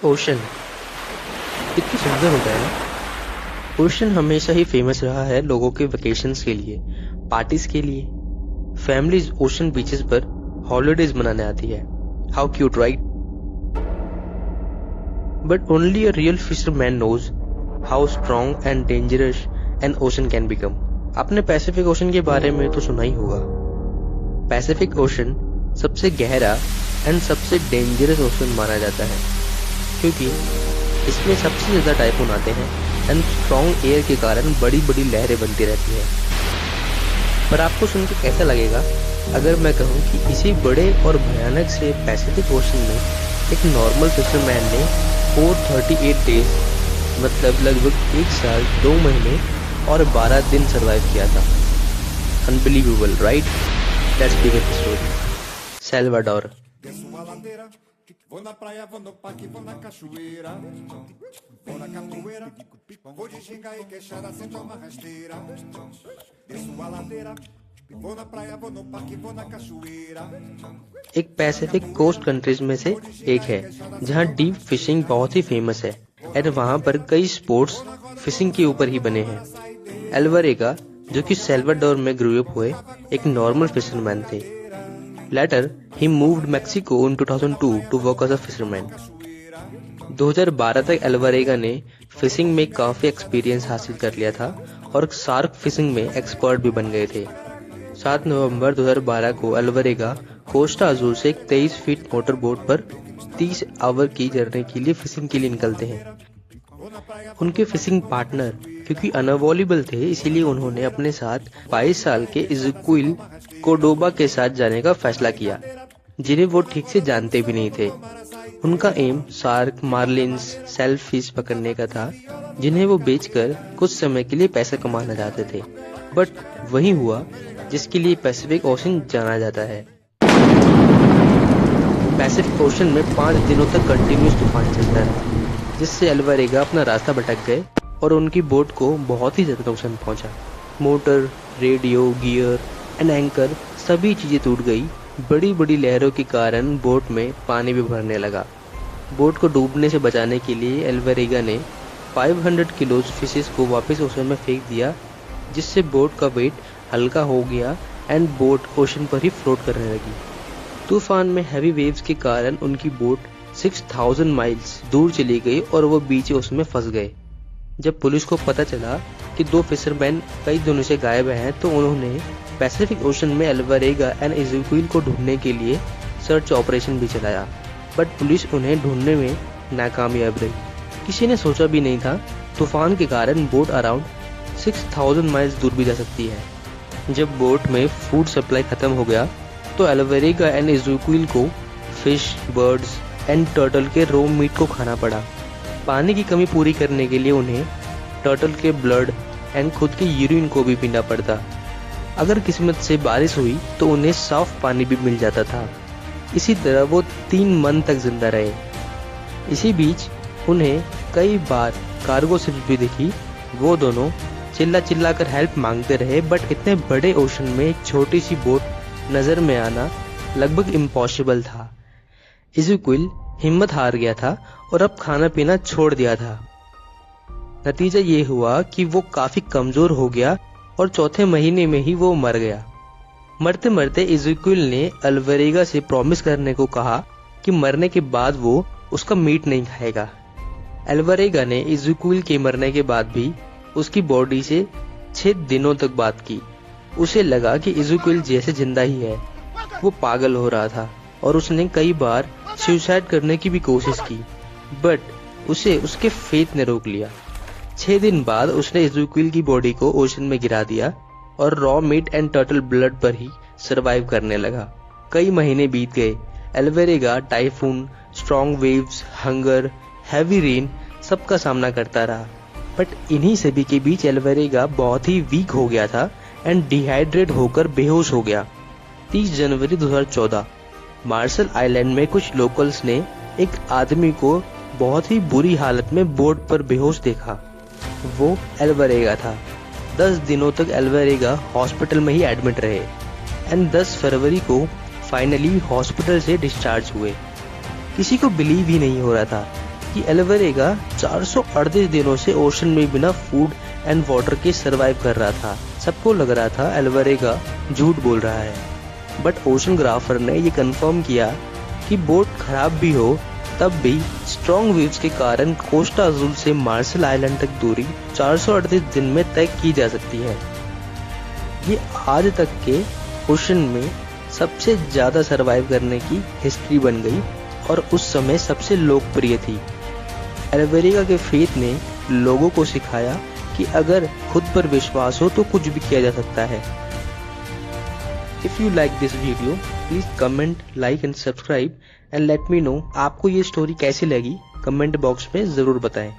Ocean कितनी सुंदर होता है ना। ओशन हमेशा ही फेमस रहा है लोगों के वेकेशंस के लिए, पार्टीज के लिए। फैमिलीज ओशन बीचेस पर हॉलिडेज मनाने आती है। How cute, right? But only a real fisherman knows how strong and dangerous an ocean can become. आपने पैसिफिक ओशन के बारे में तो सुना ही होगा। पैसिफिक ओशन सबसे गहरा एंड सबसे डेंजरस ओशन माना जाता है, क्योंकि इसमें सबसे ज्यादा टाइफून आते हैं एंड स्ट्रॉन्ग एयर के कारण बड़ी बड़ी लहरें बनती रहती हैं। पर आपको सुन के कैसा लगेगा अगर मैं कहूँ कि इसी बड़े और भयानक से पैसिफिक ओशन में एक नॉर्मल फिशरमैन ने 438 डेज, मतलब लगभग 1 साल 2 महीने और 12 दिन सरवाइव किया था। Unbelievable, right? Let's begin the story. Salvador. Vou na praia, vou no parque, vou na cachoeira. Vou na capoeira, vou de ginga e queixada, sento uma rasteira. Desço a ladeira, vou na praia, vou no parque, vou na cachoeira. एक Pacific coast countries में से एक है जहां deep fishing बहुत ही famous है and वहां पर कई स्पोर्ट्स फिशिंग के ऊपर ही बने हैं। एल्वारेगा, जो कि सैल्वाडोर में ग्रो अप हुए, एक नॉर्मल फिशरमैन थे। Later, he moved Mexico in 2002 to work as a fisherman. 2012 तक एल्वारेगा ने फिशिंग में काफी एक्सपीरियंस हासिल कर लिया था और शार्क फिशिंग में एक्सपर्ट भी बन गए थे। 7 नवंबर 2012 को एल्वारेगा कोस्टा अजूर से एक 23 फीट मोटर बोट पर 30 आवर की जर्नी के लिए फिशिंग के लिए निकलते हैं। उनके फिशिंग पार्टनर क्योंकि अनअवेलेबल थे, इसीलिए उन्होंने अपने साथ 22 साल के इज़क्विल कोर्डोबा के साथ जाने का फैसला किया, जिन्हें वो ठीक से जानते भी नहीं थे। उनका एम शार्क, मार्लिन्स, सेलफिश पकड़ने का था, जिन्हें वो बेचकर कुछ समय के लिए पैसे कमाना चाहते थे। बट वही हुआ जिसके लिए पैसिफिक ओशन जाना जाता है। पैसिफिक ओशन में 5 दिनों तक कंटिन्यूस तूफान चलता रहा, जिससे एल्वारेगा अपना रास्ता भटक गए और उनकी बोट को बहुत ही ज्यादा नुकसान पहुंचा। Motor, radio, gear and anchor सभी चीजें टूट गई। बड़ी बड़ी लहरों के कारण बोट में पानी भी भरने लगा। बोट को डूबने से बचाने के लिए एल्वारेगा ने 500 किलो फिशेस को वापस ओशन में फेंक दिया, जिससे बोट का वेट हल्का हो गया एंड बोट ओशन पर ही फ्लोट करने लगी। तूफान में हैवी वेव्स के कारण उनकी बोट 6000 माइल्स दूर चली गई और वो बीच उसमें फंस गए। जब पुलिस को पता चला कि 2 फिशरमैन कई दिनों से गायब हैं, तो उन्होंने पैसिफिक ओशन में एल्वारेगा एंड इज़क्विल को ढूंढने के लिए सर्च ऑपरेशन भी चलाया, बट पुलिस उन्हें ढूंढने में नाकामयाब रही। किसी ने सोचा भी नहीं था तूफान के कारण बोट अराउंड 6000 माइल्स दूर भी जा सकती है। जब बोट में फूड सप्लाई खत्म हो गया, तो एल्वारेगा एंड इज़क्विल को फिश, बर्ड्स एंड टर्टल के रॉ मीट को खाना पड़ा। पानी की कमी पूरी करने के लिए उन्हें टर्टल के ब्लड एंड खुद के यूरिन को भी पीना पड़ता। अगर किस्मत से बारिश हुई तो उन्हें साफ पानी भी मिल जाता था। इसी तरह वो 3 मंथ तक जिंदा रहे। इसी बीच उन्हें कई बार कार्गो शिप भी दिखी। वो दोनों चिल्ला चिल्ला कर हेल्प मांगते रहे, बट इतने बड़े ओशन में एक छोटी सी बोट नजर में आना लगभग इम्पॉसिबल था। इज़क्विल हिम्मत हार गया था और अब खाना पीना छोड़ दिया था। नतीजा ये हुआ कि वो काफी कमजोर हो गया और चौथे महीने में ही वो मर गया। मरते मरते इज़क्विल ने एल्वारेगा से प्रॉमिस करने को कहा कि मरने के बाद वो उसका मीट नहीं खाएगा। एल्वारेगा ने इज़क्विल के मरने के बाद भी उसकी बॉडी से 6 दिनों तक बात की। उसे लगा कि इज़क्विल जैसे जिंदा ही है। वो पागल हो रहा था और उसने कई बार सुसाइड करने की भी कोशिश की, बट उसे उसके फेथ ने रोक लिया। 6 दिन बाद उसने इज़क्विल की बॉडी को ओशन में गिरा दिया और raw meat and turtle blood पर ही सरवाइव करने लगा। कई महीने बीत गए। Alvarenga typhoon, strong waves, hunger, heavy rain सबका सामना करता रहा, बट इन्हीं सभी के बीच एल्वारेगा बहुत ही वीक हो गया था एंड डिहाइड्रेट होकर बेहोश हो गया। 30 जनवरी 2014 मार्शल आइलैंड में कुछ लोकल्स ने एक आदमी को बहुत ही बुरी हालत में बोट पर बेहोश देखा। वो एल्वारेगा था। 10 दिनों तक एल्वारेगा हॉस्पिटल में ही एडमिट रहे एंड 10 फरवरी को फाइनली हॉस्पिटल से डिस्चार्ज हुए। किसी को बिलीव ही नहीं हो रहा था कि एल्वारेगा 438 दिनों से ओशन में बिना फूड एंड वाटर के सरवाइव कर रहा था। सबको लग रहा था एल्वारेगा झूठ बोल रहा है, बट ओशनग्राफर ने ये कंफर्म किया कि बोट खराब भी हो तब भी स्ट्रॉन्ग वेव्स के कारण कोस्टा अज़ूल से मार्शल आइलैंड तक दूरी 438 दिन में तय की जा सकती है। ये आज तक के ओशन में सबसे ज्यादा सरवाइव करने की हिस्ट्री बन गई और उस समय सबसे लोकप्रिय थी। एल्वारेगा के फेथ ने लोगों को सिखाया कि अगर खुद पर विश्वास हो तो कुछ भी किया जा सकता है। If you like this video please comment, like and subscribe and let me know आपको ये स्टोरी कैसी लगी। कमेंट बॉक्स में जरूर बताएं।